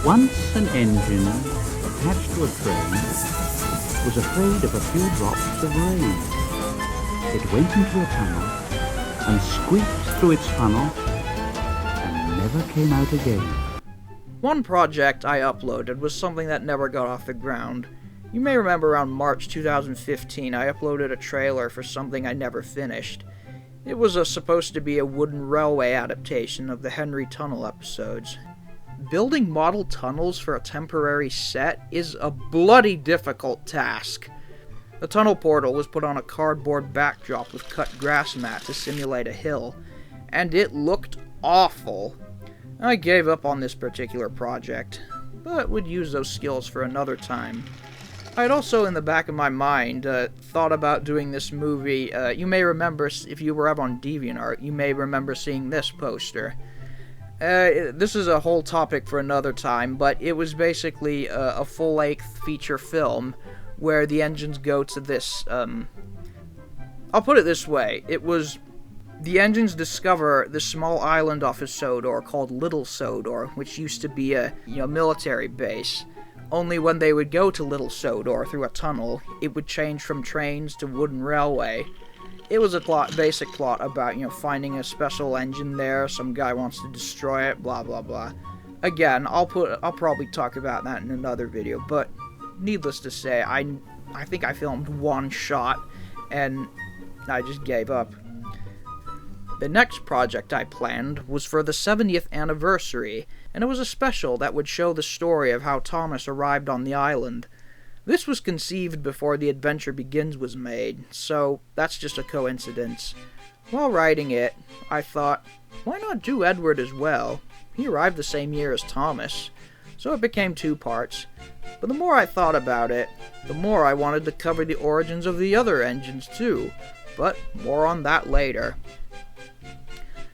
Once an engine attached to a train was afraid of a few drops of rain. It went into a tunnel and squeaked through its funnel and never came out again. One project I uploaded was something that never got off the ground. You may remember around March 2015 I uploaded a trailer for something I never finished. It was supposed to be a wooden railway adaptation of the Henry Tunnel episodes. Building model tunnels for a temporary set is a bloody difficult task. The tunnel portal was put on a cardboard backdrop with cut grass mat to simulate a hill, and it looked awful. I gave up on this particular project, but would use those skills for another time. I had also, in the back of my mind, thought about doing this movie. You may remember, if you were ever on DeviantArt, you may remember seeing this poster. This is a whole topic for another time, but it was basically a full-length feature film where the engines go to this, I'll put it this way, the engines discover this small island off of Sodor called Little Sodor, which used to be a military base. Only when they would go to Little Sodor through a tunnel, it would change from trains to wooden railway. It was a basic plot about, finding a special engine there, some guy wants to destroy it, blah blah blah. Again, I'll probably talk about that in another video, but needless to say, I think I filmed one shot, and I just gave up. The next project I planned was for the 70th anniversary, and it was a special that would show the story of how Thomas arrived on the island. This was conceived before The Adventure Begins was made, so that's just a coincidence. While writing it, I thought, why not do Edward as well? He arrived the same year as Thomas. So it became 2 parts. But the more I thought about it, the more I wanted to cover the origins of the other engines too, but more on that later.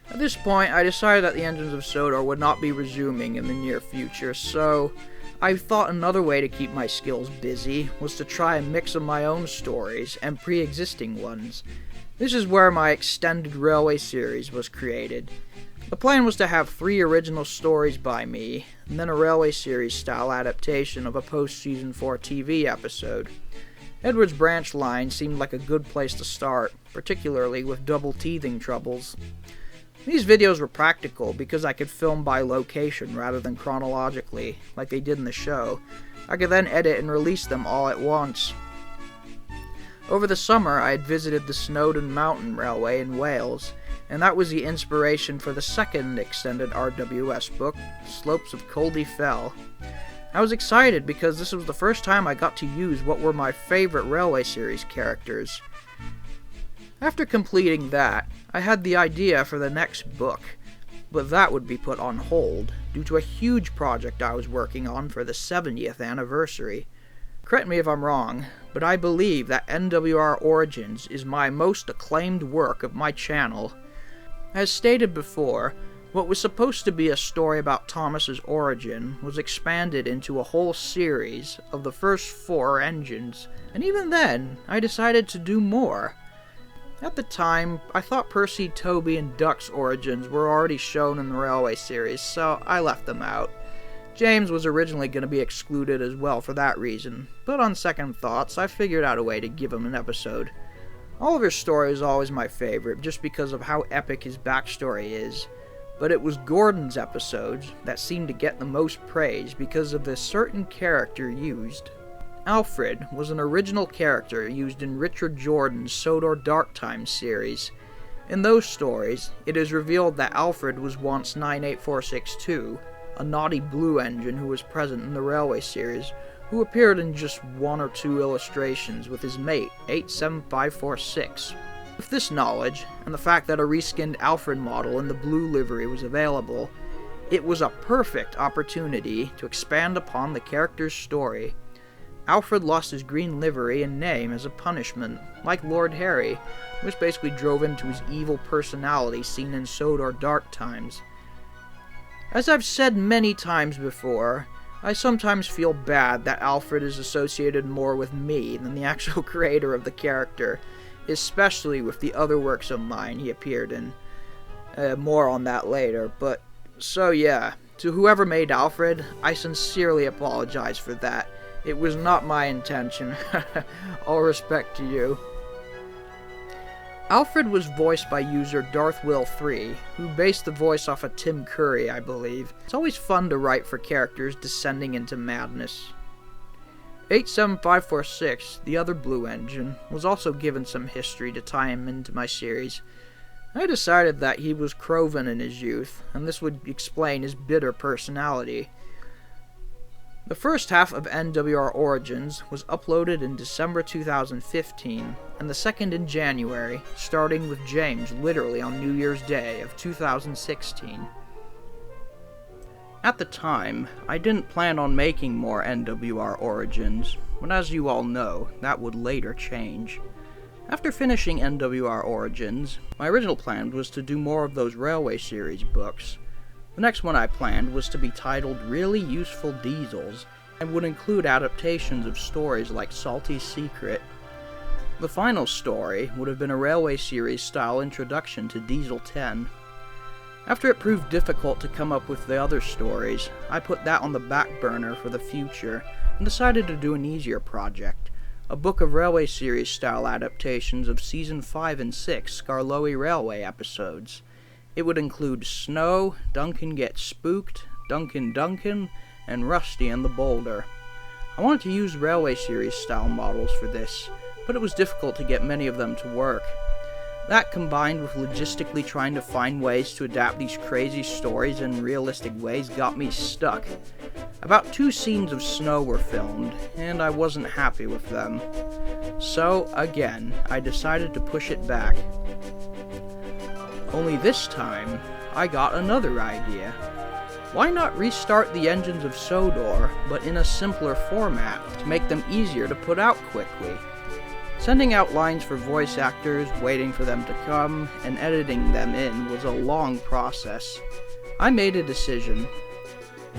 At this point, I decided that the engines of Sodor would not be resuming in the near future, so I thought another way to keep my skills busy was to try a mix of my own stories and pre-existing ones. This is where my extended railway series was created. The plan was to have 3 original stories by me, and then a railway series style adaptation of a post-season 4 TV episode. Edward's branch line seemed like a good place to start, particularly with double teething troubles. These videos were practical because I could film by location rather than chronologically, like they did in the show. I could then edit and release them all at once. Over the summer, I had visited the Snowdon Mountain Railway in Wales, and that was the inspiration for the second extended RWS book, Slopes of Coldie Fell. I was excited because this was the first time I got to use what were my favorite railway series characters. After completing that, I had the idea for the next book, but that would be put on hold due to a huge project I was working on for the 70th anniversary. Correct me if I'm wrong, but I believe that NWR Origins is my most acclaimed work of my channel. As stated before, what was supposed to be a story about Thomas's origin was expanded into a whole series of the first 4 engines, and even then, I decided to do more. At the time, I thought Percy, Toby, and Duck's origins were already shown in the Railway series, so I left them out. James was originally going to be excluded as well for that reason, but on second thoughts, I figured out a way to give him an episode. Oliver's story was always my favorite, just because of how epic his backstory is, but it was Gordon's episodes that seemed to get the most praise because of the certain character used. Alfred was an original character used in Richard Jordan's Sodor Dark Times series. In those stories, it is revealed that Alfred was once 98462, a naughty blue engine who was present in the Railway series, who appeared in just 1 or 2 illustrations with his mate, 87546. With this knowledge, and the fact that a reskinned Alfred model in the blue livery was available, it was a perfect opportunity to expand upon the character's story. Alfred lost his green livery and name as a punishment, like Lord Harry, which basically drove him to his evil personality seen in Sodor Dark Times. As I've said many times before, I sometimes feel bad that Alfred is associated more with me than the actual creator of the character, especially with the other works of mine he appeared in. More on that later, but so yeah, To whoever made Alfred, I sincerely apologize for that. It was not my intention. All respect to you. Alfred was voiced by user DarthWill3, who based the voice off of Tim Curry, I believe. It's always fun to write for characters descending into madness. 87546, the other Blue Engine, was also given some history to tie him into my series. I decided that he was Crovan in his youth, and this would explain his bitter personality. The first half of NWR Origins was uploaded in December 2015, and the second in January, starting with James literally on New Year's Day of 2016. At the time, I didn't plan on making more NWR Origins, but as you all know, that would later change. After finishing NWR Origins, my original plan was to do more of those Railway Series books. The next one I planned was to be titled Really Useful Diesels, and would include adaptations of stories like Salty's Secret. The final story would have been a Railway Series style introduction to Diesel 10. After it proved difficult to come up with the other stories, I put that on the back burner for the future, and decided to do an easier project, a book of Railway Series style adaptations of Season 5 and 6 Skarloey Railway episodes. It would include Snow, Duncan Gets Spooked, Duncan, and Rusty and the Boulder. I wanted to use Railway Series style models for this, but it was difficult to get many of them to work. That, combined with logistically trying to find ways to adapt these crazy stories in realistic ways, got me stuck. About 2 scenes of Snow were filmed, and I wasn't happy with them. So, again, I decided to push it back. Only this time, I got another idea. Why not restart the engines of Sodor, but in a simpler format, to make them easier to put out quickly? Sending out lines for voice actors, waiting for them to come, and editing them in was a long process. I made a decision.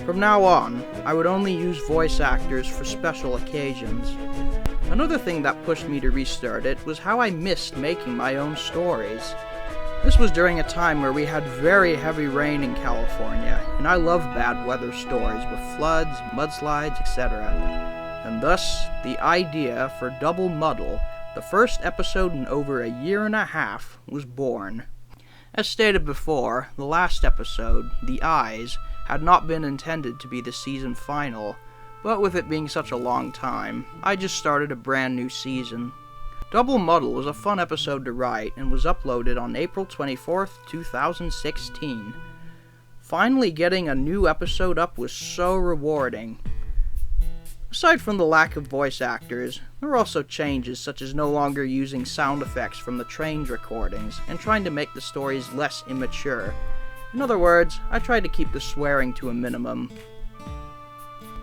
From now on, I would only use voice actors for special occasions. Another thing that pushed me to restart it was how I missed making my own stories. This was during a time where we had very heavy rain in California, and I love bad weather stories with floods, mudslides, etc. And thus, the idea for Double Muddle, the first episode in over a year and a half, was born. As stated before, the last episode, The Eyes, had not been intended to be the season final, but with it being such a long time, I just started a brand new season. Double Muddle was a fun episode to write and was uploaded on April 24th, 2016. Finally getting a new episode up was so rewarding. Aside from the lack of voice actors, there were also changes such as no longer using sound effects from the trains recordings and trying to make the stories less immature. In other words, I tried to keep the swearing to a minimum.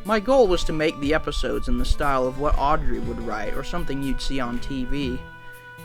My goal was to make the episodes in the style of what Audrey would write, or something you'd see on TV.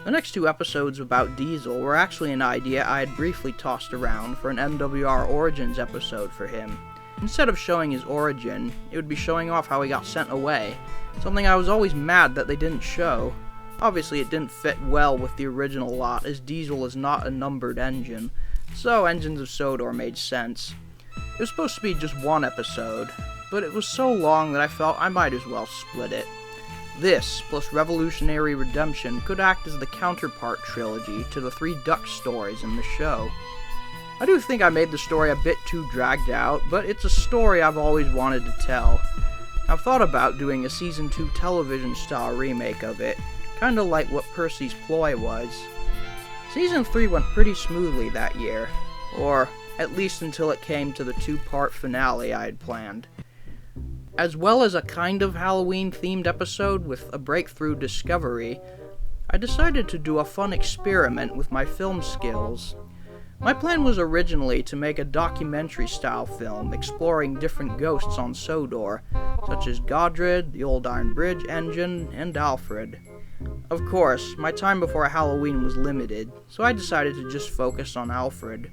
The next 2 episodes about Diesel were actually an idea I had briefly tossed around for an MWR Origins episode for him. Instead of showing his origin, it would be showing off how he got sent away, something I was always mad that they didn't show. Obviously it didn't fit well with the original lot, as Diesel is not a numbered engine, so Engines of Sodor made sense. It was supposed to be just 1 episode, but it was so long that I felt I might as well split it. This, plus Revolutionary Redemption, could act as the counterpart trilogy to the 3 Duck stories in the show. I do think I made the story a bit too dragged out, but it's a story I've always wanted to tell. I've thought about doing a Season 2 television-style remake of it, kinda like what Percy's Ploy was. Season 3 went pretty smoothly that year, or at least until it came to the 2-part finale I had planned. As well as a kind of Halloween-themed episode with a breakthrough discovery, I decided to do a fun experiment with my film skills. My plan was originally to make a documentary-style film exploring different ghosts on Sodor, such as Godred, the Old Iron Bridge engine, and Alfred. Of course, my time before Halloween was limited, so I decided to just focus on Alfred.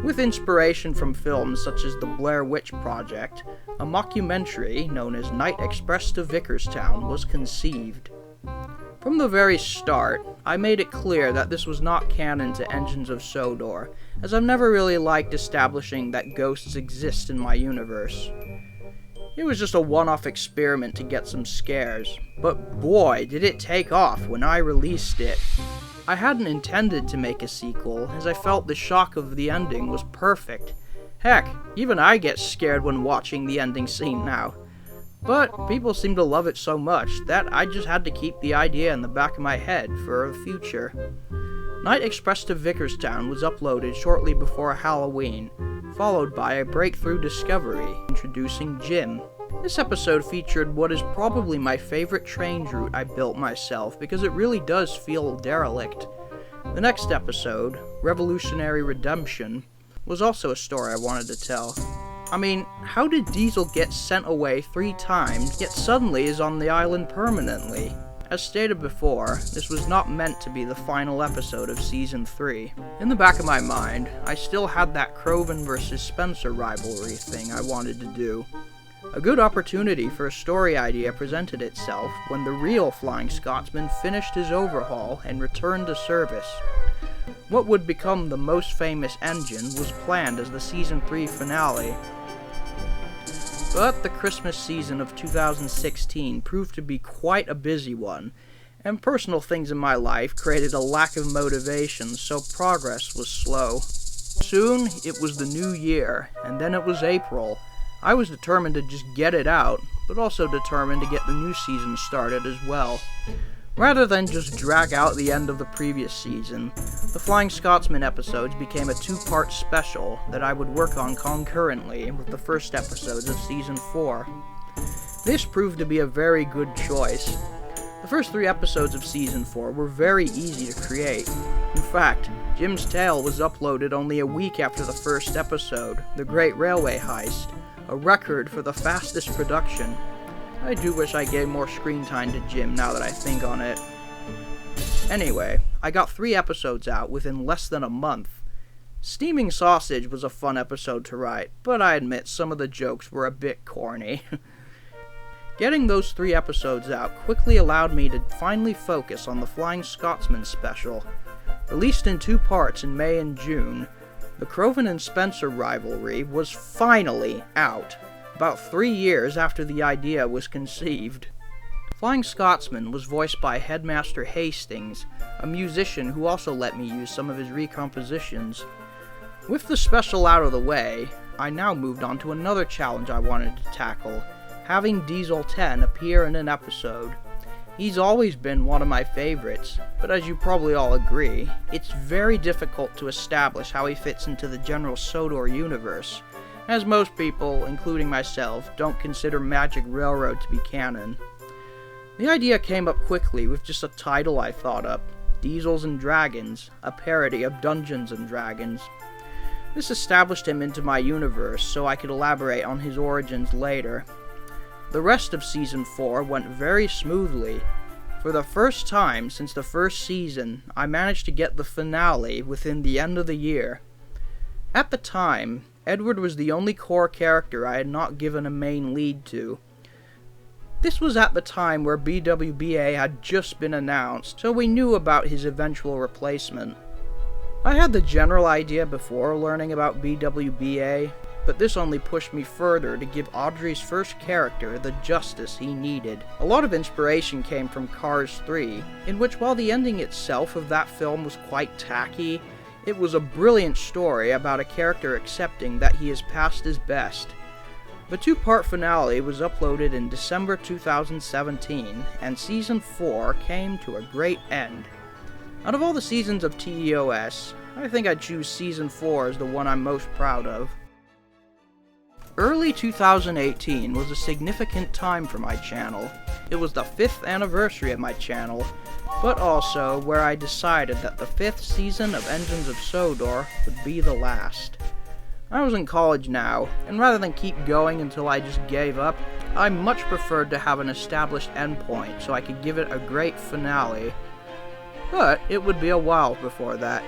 With inspiration from films such as the Blair Witch Project, a mockumentary known as Night Express to Vickerstown was conceived. From the very start, I made it clear that this was not canon to Engines of Sodor, as I've never really liked establishing that ghosts exist in my universe. It was just a one-off experiment to get some scares, but boy did it take off when I released it. I hadn't intended to make a sequel, as I felt the shock of the ending was perfect. Heck, even I get scared when watching the ending scene now. But people seem to love it so much that I just had to keep the idea in the back of my head for the future. Night Express to Vickerstown was uploaded shortly before Halloween, followed by a breakthrough discovery introducing Jim. This episode featured what is probably my favorite train route I built myself because it really does feel derelict. The next episode, Revolutionary Redemption, was also a story I wanted to tell. I mean, how did Diesel get sent away 3 times, yet suddenly is on the island permanently? As stated before, this was not meant to be the final episode of Season 3. In the back of my mind, I still had that Croven vs. Spencer rivalry thing I wanted to do. A good opportunity for a story idea presented itself when the real Flying Scotsman finished his overhaul and returned to service. What would become the most famous engine was planned as the Season 3 finale. But the Christmas season of 2016 proved to be quite a busy one, and personal things in my life created a lack of motivation, so progress was slow. Soon, it was the new year, and then it was April. I was determined to just get it out, but also determined to get the new season started as well. Rather than just drag out the end of the previous season, the Flying Scotsman episodes became a 2-part special that I would work on concurrently with the first episodes of Season 4. This proved to be a very good choice. The first 3 episodes of Season 4 were very easy to create. In fact, Jim's Tale was uploaded only a week after the first episode, The Great Railway Heist, a record for the fastest production. I do wish I gave more screen time to Jim now that I think on it. Anyway, I got 3 episodes out within less than a month. Steaming Sausage was a fun episode to write, but I admit some of the jokes were a bit corny. Getting those 3 episodes out quickly allowed me to finally focus on the Flying Scotsman special. Released in 2 parts in May and June, the Croven and Spencer rivalry was finally out, about 3 years after the idea was conceived. Flying Scotsman was voiced by Headmaster Hastings, a musician who also let me use some of his recompositions. With the special out of the way, I now moved on to another challenge I wanted to tackle, having Diesel 10 appear in an episode. He's always been one of my favorites, but as you probably all agree, it's very difficult to establish how he fits into the general Sodor universe, as most people, including myself, don't consider Magic Railroad to be canon. The idea came up quickly with just a title I thought up, Diesels and Dragons, a parody of Dungeons and Dragons. This established him into my universe so I could elaborate on his origins later. The rest of Season 4 went very smoothly. For the first time since the first season, I managed to get the finale within the end of the year. At the time, Edward was the only core character I had not given a main lead to. This was at the time where BWBA had just been announced, so we knew about his eventual replacement. I had the general idea before learning about BWBA, but this only pushed me further to give Audrey's first character the justice he needed. A lot of inspiration came from Cars 3, in which while the ending itself of that film was quite tacky, it was a brilliant story about a character accepting that he is past his best. The 2-part finale was uploaded in December 2017, and Season 4 came to a great end. Out of all the seasons of TEOS, I think I'd choose Season 4 as the one I'm most proud of. Early 2018 was a significant time for my channel. It was the 5th anniversary of my channel, but also where I decided that the 5th season of Engines of Sodor would be the last. I was in college now, and rather than keep going until I just gave up, I much preferred to have an established endpoint so I could give it a great finale. But it would be a while before that.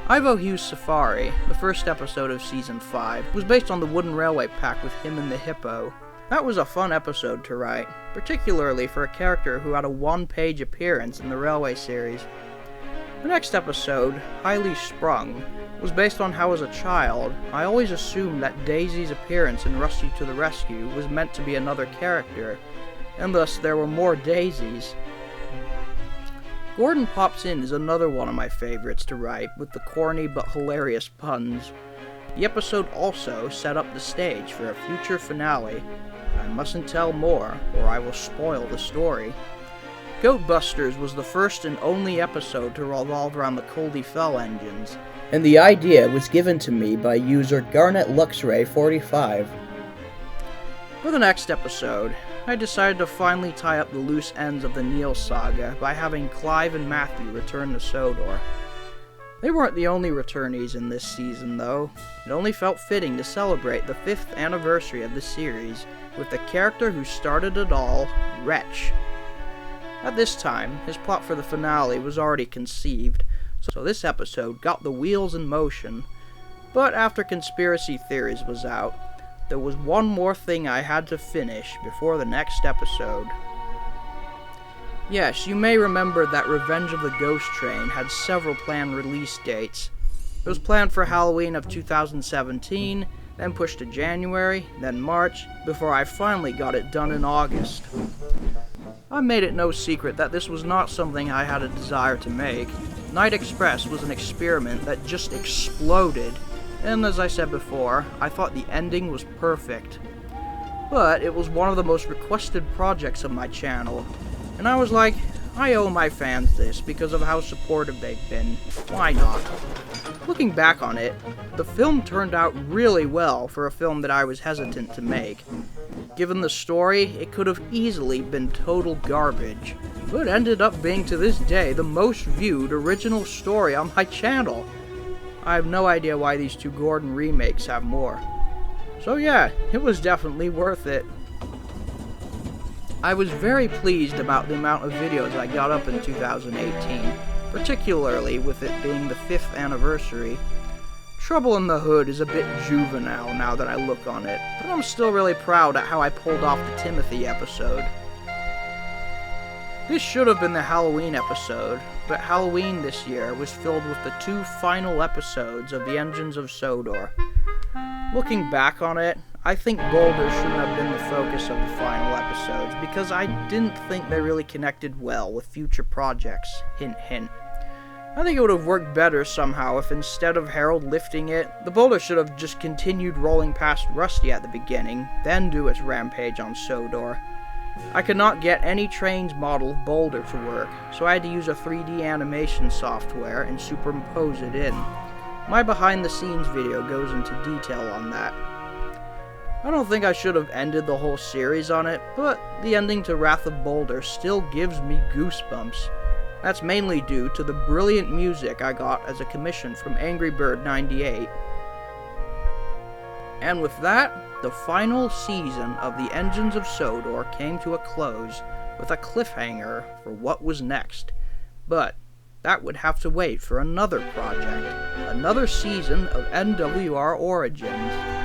Ivo Hughes' Safari, the first episode of Season 5, was based on the Wooden Railway pack with him and the Hippo. That was a fun episode to write, particularly for a character who had a one-page appearance in the Railway series. The next episode, Highly Sprung, was based on how as a child, I always assumed that Daisy's appearance in Rusty to the Rescue was meant to be another character, and thus there were more Daisies. Gordon Pops In is another one of my favorites to write, with the corny but hilarious puns. The episode also set up the stage for a future finale. I mustn't tell more, or I will spoil the story. Goat Busters was the first and only episode to revolve around the Coldy Fell engines, and the idea was given to me by user Garnet Luxray 45. For the next episode, I decided to finally tie up the loose ends of the Neil saga by having Clive and Matthew return to Sodor. They weren't the only returnees in this season, though. It only felt fitting to celebrate the 5th anniversary of the series with the character who started it all, Wretch. At this time, his plot for the finale was already conceived, so this episode got the wheels in motion. But after Conspiracy Theories was out, there was one more thing I had to finish before the next episode. Yes, you may remember that Revenge of the Ghost Train had several planned release dates. It was planned for Halloween of 2017, then pushed to January, then March, before I finally got it done in August. I made it no secret that this was not something I had a desire to make. Night Express was an experiment that just exploded, and as I said before, I thought the ending was perfect. But it was one of the most requested projects of my channel, and I was like, I owe my fans this because of how supportive they've been. Why not? Looking back on it, the film turned out really well for a film that I was hesitant to make. Given the story, it could have easily been total garbage, but ended up being to this day the most viewed original story on my channel. I have no idea why these two Gordon remakes have more. So yeah, it was definitely worth it. I was very pleased about the amount of videos I got up in 2018, particularly with it being the 5th anniversary. Trouble in the Hood is a bit juvenile now that I look on it, but I'm still really proud at how I pulled off the Timothy episode. This should have been the Halloween episode, but Halloween this year was filled with the 2 final episodes of The Engines of Sodor. Looking back on it, I think Boulder shouldn't have been the focus of the final episodes because I didn't think they really connected well with future projects. Hint, hint. I think it would have worked better somehow if instead of Harold lifting it, the boulder should have just continued rolling past Rusty at the beginning, then do its rampage on Sodor. I could not get any train's model of Boulder to work, so I had to use a 3D animation software and superimpose it in. My behind the scenes video goes into detail on that. I don't think I should have ended the whole series on it, but the ending to Wrath of Boulder still gives me goosebumps. That's mainly due to the brilliant music I got as a commission from Angry Bird 98. And with that, the final season of The Engines of Sodor came to a close with a cliffhanger for what was next. But that would have to wait for another project, another season of NWR Origins.